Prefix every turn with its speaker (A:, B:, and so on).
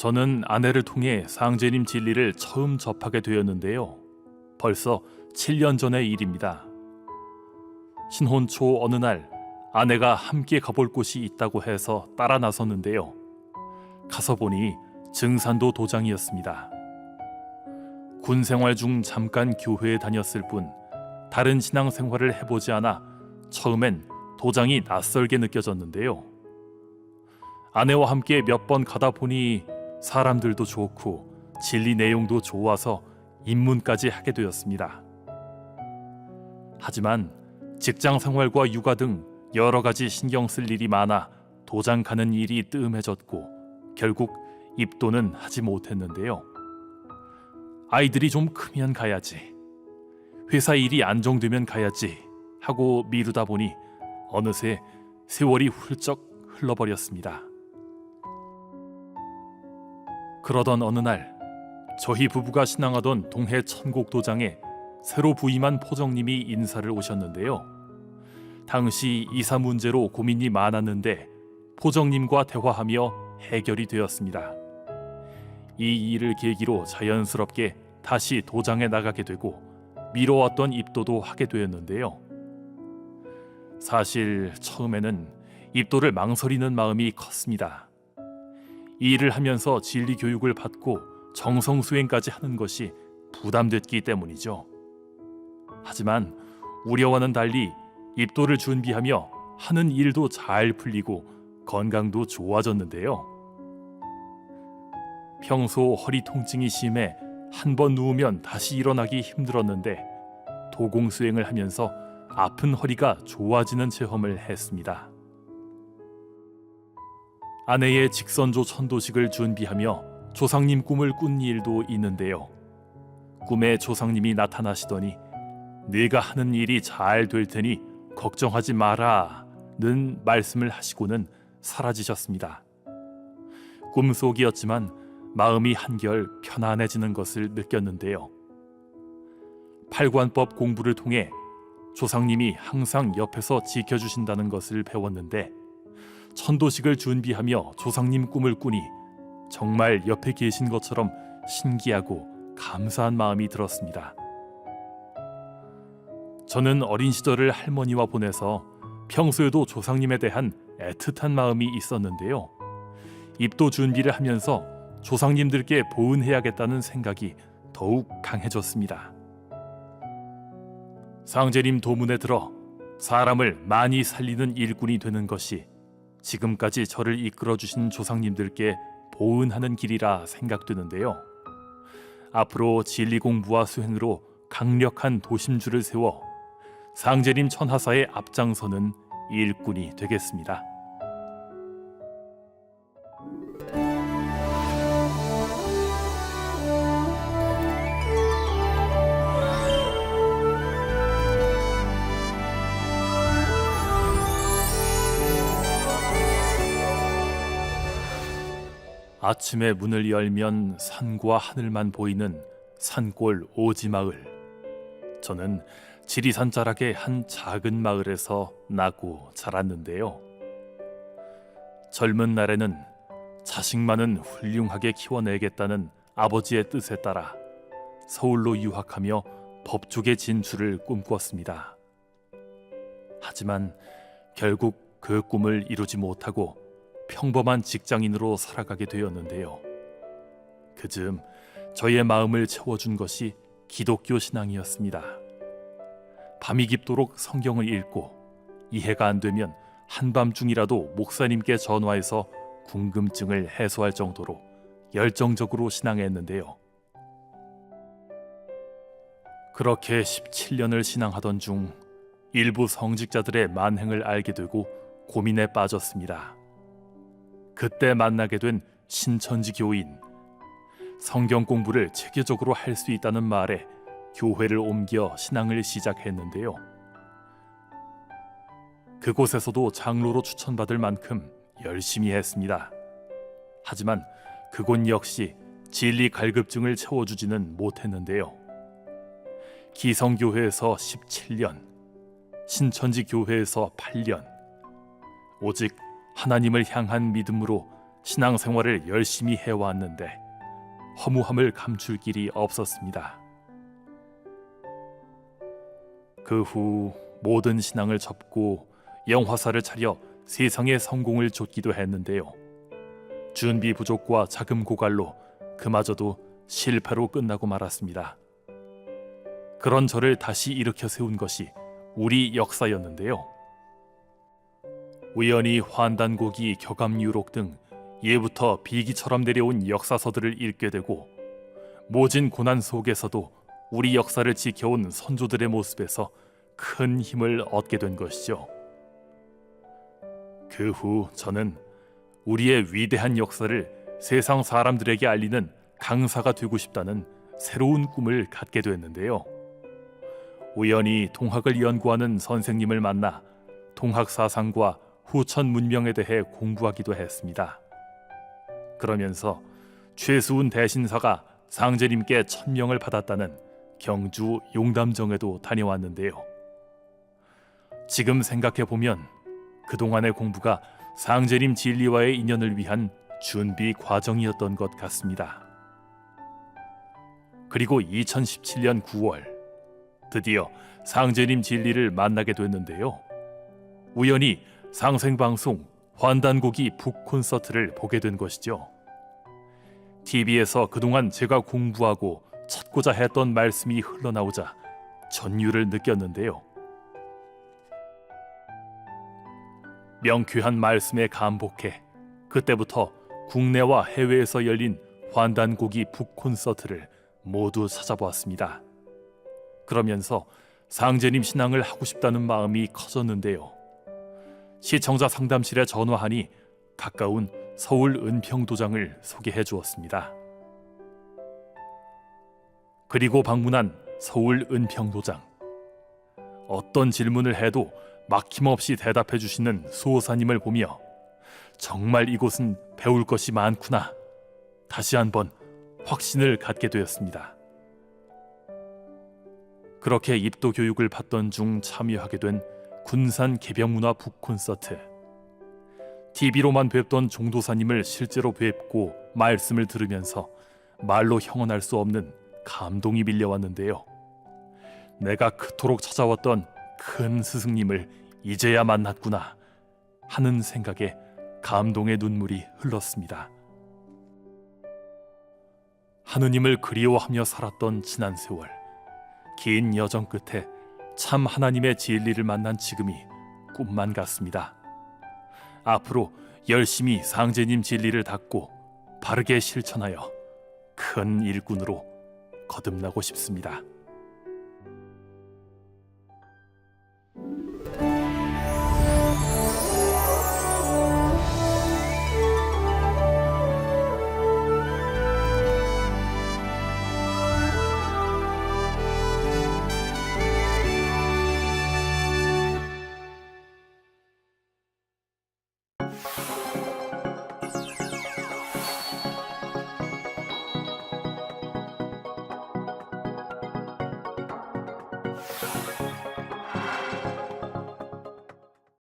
A: 저는 아내를 통해 상제님 진리를 처음 접하게 되었는데요. 벌써 7년 전의 일입니다. 신혼 초 어느 날 아내가 함께 가볼 곳이 있다고 해서 따라 나섰는데요. 가서 보니 증산도 도장이었습니다. 군 생활 중 잠깐 교회에 다녔을 뿐 다른 신앙 생활을 해보지 않아 처음엔 도장이 낯설게 느껴졌는데요. 아내와 함께 몇 번 가다 보니 사람들도 좋고 진리 내용도 좋아서 입문까지 하게 되었습니다. 하지만 직장 생활과 육아 등 여러 가지 신경 쓸 일이 많아 도장 가는 일이 뜸해졌고 결국 입도는 하지 못했는데요. 아이들이 좀 크면 가야지, 회사 일이 안정되면 가야지 하고 미루다 보니 어느새 세월이 훌쩍 흘러버렸습니다. 그러던 어느 날 저희 부부가 신앙하던 동해 천곡도장에 새로 부임한 포정님이 인사를 오셨는데요. 당시 이사 문제로 고민이 많았는데 포정님과 대화하며 해결이 되었습니다. 이 일을 계기로 자연스럽게 다시 도장에 나가게 되고 미뤄왔던 입도도 하게 되었는데요. 사실 처음에는 입도를 망설이는 마음이 컸습니다. 이 일을 하면서 진리 교육을 받고 정성 수행까지 하는 것이 부담됐기 때문이죠. 하지만 우려와는 달리 입도를 준비하며 하는 일도 잘 풀리고 건강도 좋아졌는데요. 평소 허리 통증이 심해 한 번 누우면 다시 일어나기 힘들었는데 도공 수행을 하면서 아픈 허리가 좋아지는 체험을 했습니다. 아내의 직선조 천도식을 준비하며 조상님 꿈을 꾼 일도 있는데요. 꿈에 조상님이 나타나시더니 네가 하는 일이 잘 될 테니 걱정하지 마라는 말씀을 하시고는 사라지셨습니다. 꿈속이었지만 마음이 한결 편안해지는 것을 느꼈는데요. 팔관법 공부를 통해 조상님이 항상 옆에서 지켜주신다는 것을 배웠는데 천도식을 준비하며 조상님 꿈을 꾸니 정말 옆에 계신 것처럼 신기하고 감사한 마음이 들었습니다. 저는 어린 시절을 할머니와 보내서 평소에도 조상님에 대한 애틋한 마음이 있었는데요. 입도 준비를 하면서 조상님들께 보은해야겠다는 생각이 더욱 강해졌습니다. 상제님 도문에 들어 사람을 많이 살리는 일꾼이 되는 것이 지금까지 저를 이끌어주신 조상님들께 보은하는 길이라 생각되는데요. 앞으로 진리 공부와 수행으로 강력한 도심주를 세워 상제님 천하사의 앞장서는 일꾼이 되겠습니다. 아침에 문을 열면 산과 하늘만 보이는 산골 오지마을. 저는 지리산 자락의 한 작은 마을에서 나고 자랐는데요. 젊은 날에는 자식만은 훌륭하게 키워내겠다는 아버지의 뜻에 따라 서울로 유학하며 법조계 진출을 꿈꿨습니다. 하지만 결국 그 꿈을 이루지 못하고 평범한 직장인으로 살아가게 되었는데요. 그즈음 저의 마음을 채워준 것이 기독교 신앙이었습니다. 밤이 깊도록 성경을 읽고 이해가 안 되면 한밤중이라도 목사님께 전화해서 궁금증을 해소할 정도로 열정적으로 신앙했는데요. 그렇게 17년을 신앙하던 중 일부 성직자들의 만행을 알게 되고 고민에 빠졌습니다. 그때 만나게 된 신천지 교인. 성경 공부를 체계적으로 할 수 있다는 말에 교회를 옮겨 신앙을 시작했는데요. 그곳에서도 장로로 추천받을 만큼 열심히 했습니다. 하지만 그곳 역시 진리 갈급증을 채워주지는 못했는데요. 기성교회에서 17년, 신천지 교회에서 8년, 오직 하나님을 향한 믿음으로 신앙생활을 열심히 해왔는데 허무함을 감출 길이 없었습니다. 그 후 모든 신앙을 접고 영화사를 차려 세상의 성공을 좇기도 했는데요. 준비 부족과 자금 고갈로 그마저도 실패로 끝나고 말았습니다. 그런 저를 다시 일으켜 세운 것이 우리 역사였는데요. 우연히 환단고기, 격암유록 등 예부터 비기처럼 내려온 역사서들을 읽게 되고 모진 고난 속에서도 우리 역사를 지켜온 선조들의 모습에서 큰 힘을 얻게 된 것이죠. 그 후 저는 우리의 위대한 역사를 세상 사람들에게 알리는 강사가 되고 싶다는 새로운 꿈을 갖게 됐는데요. 우연히 동학을 연구하는 선생님을 만나 동학 사상과 후천 문명에 대해 공부하기도 했습니다. 그러면서 최수훈 대신사가 상제님께 천명을 받았다는 경주 용담정에도 다녀왔는데요. 지금 생각해보면 그동안의 공부가 상제님 진리와의 인연을 위한 준비 과정이었던 것 같습니다. 그리고 2017년 9월 드디어 상제님 진리를 만나게 됐는데요. 우연히 상생방송 환단고기 북콘서트를 보게 된 것이죠. TV에서 그동안 제가 공부하고 찾고자 했던 말씀이 흘러나오자 전율을 느꼈는데요. 명쾌한 말씀에 감복해 그때부터 국내와 해외에서 열린 환단고기 북콘서트를 모두 찾아보았습니다. 그러면서 상제님 신앙을 하고 싶다는 마음이 커졌는데요. 시청자 상담실에 전화하니 가까운 서울 은평도장을 소개해 주었습니다. 그리고 방문한 서울 은평도장. 어떤 질문을 해도 막힘없이 대답해 주시는 수호사님을 보며 정말 이곳은 배울 것이 많구나 다시 한번 확신을 갖게 되었습니다. 그렇게 입도 교육을 받던 중 참여하게 된 군산 개병문화 북콘서트. TV로만 뵙던 종도사님을 실제로 뵙고 말씀을 들으면서 말로 형언할 수 없는 감동이 밀려왔는데요. 내가 그토록 찾아왔던 큰 스승님을 이제야 만났구나 하는 생각에 감동의 눈물이 흘렀습니다. 하느님을 그리워하며 살았던 지난 세월, 긴 여정 끝에 참 하나님의 진리를 만난 지금이 꿈만 같습니다. 앞으로 열심히 상제님 진리를 닦고 바르게 실천하여 큰 일꾼으로 거듭나고 싶습니다.